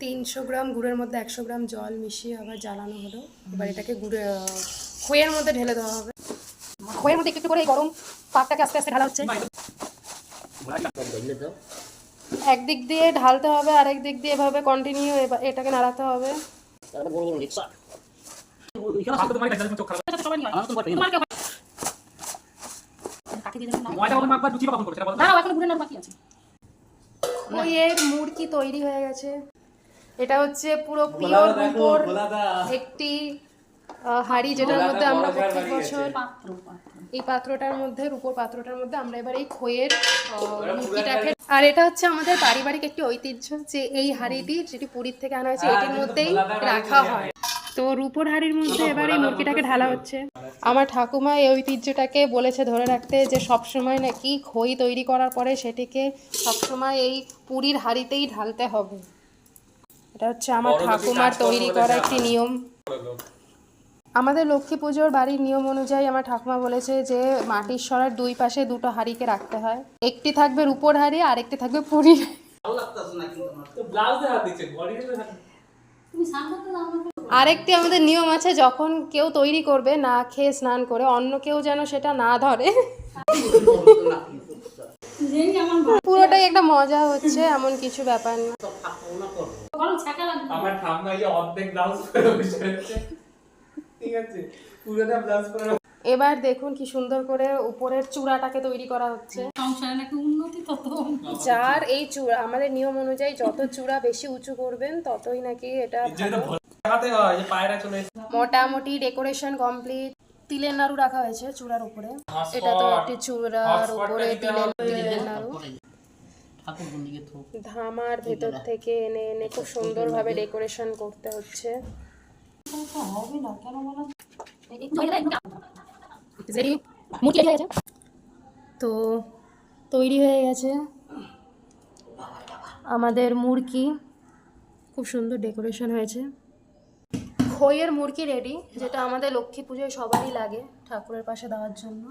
300 গ্রাম গুড়ের মধ্যে 100 গ্রাম জল মিশিয়ে আবার জ্বালানো হলো। এবার এটাকে খইয়ের মধ্যে ঢেলে দেওয়া হবে। খইয়ের মধ্যে একটু করে এই গরম পাকটাকে আস্তে আস্তে ঢালা হচ্ছে। একদিক দিয়ে ঢালতে হবে, আরেক দিক দিয়ে এভাবে কন্টিনিউ এটাকে নাড়াতে হবে। খইয়ের মুড়কি তৈরি হয়ে গেছে। এটা হচ্ছে পুরো পিওর রূপোর একটি হাঁড়ি, যেটার মধ্যে আমরা প্রত্যেক বছর এই পাত্রটার মধ্যে, রূপোর পাত্রটার মধ্যে আমরা এবার এই খইয়ের মুড়কিটাকে, আর এটা হচ্ছে আমাদের পারিবারিক একটি ঐতিহ্য যে এই হাঁড়িটি, যেটি পুরীর থেকে আনা হয়েছে, এটির মধ্যেই রাখা হয়। তো রূপোর হাঁড়ির মধ্যে এবার এই মুড়কিটাকে ঢালা হচ্ছে। আমার ঠাকুমা এই ঐতিহ্যটাকে বলেছে ধরে রাখতে, যে সবসময় নাকি খই তৈরি করার পরে সেটিকে সবসময় এই পুরীর হাঁড়িতেই ঢালতে হবে। এটা হচ্ছে আমার ঠাকুমার তৈরি করা একটি নিয়ম। আমাদের লক্ষ্মী পুজোর বাড়ির নিয়ম অনুযায়ী আমার ঠাকুমা বলেছে যে মাটির সরার দুই পাশে দুটো হাঁড়িকে রাখতে হয়। একটি থাকবে রূপোর হাঁড়ি, আর একটি থাকবে পুরীর। আরেকটি আমাদের নিয়ম আছে, যখন কেউ তৈরি করবে না খেয়ে স্নান করে, অন্য কেউ যেন সেটা না ধরে। পুরোটাই একটা মজা হচ্ছে, এমন কিছু ব্যাপার না। আমার ঠাম্মা এই অর্ধেক ব্লাউজ পরে বসে আছে, ঠিক আছে, পুরোটা ব্লাউজ পরে। এবার দেখুন কি সুন্দর করে উপরের চূড়াটাকে তৈরি করা হচ্ছে। সংসারে নাকি উন্নতি তত, যার এই চূড়া, আমাদের নিয়ম অনুযায়ী যত চূড়া বেশি উঁচু করবেন ততই নাকি এটা মোটামুটি ডেকোরেশন কমপ্লিট। তিলের নাড়ু রাখা হয়েছে চূড়ার উপরে। এটা তো একটি চূড়ার উপরে তিলের নাড়ু। ধামার ভেতর থেকে এনে এনে খুব সুন্দরভাবে ডেকোরেশন করতে হচ্ছে। তো তৈরি হয়ে গেছে আমাদের মুড়কি, খুব সুন্দর ডেকোরেশন হয়েছে। খইয়ের মুড়কি রেডি, যেটা আমাদের লক্ষ্মী পুজোয় সবারই লাগে ঠাকুরের পাশে দেওয়ার জন্য।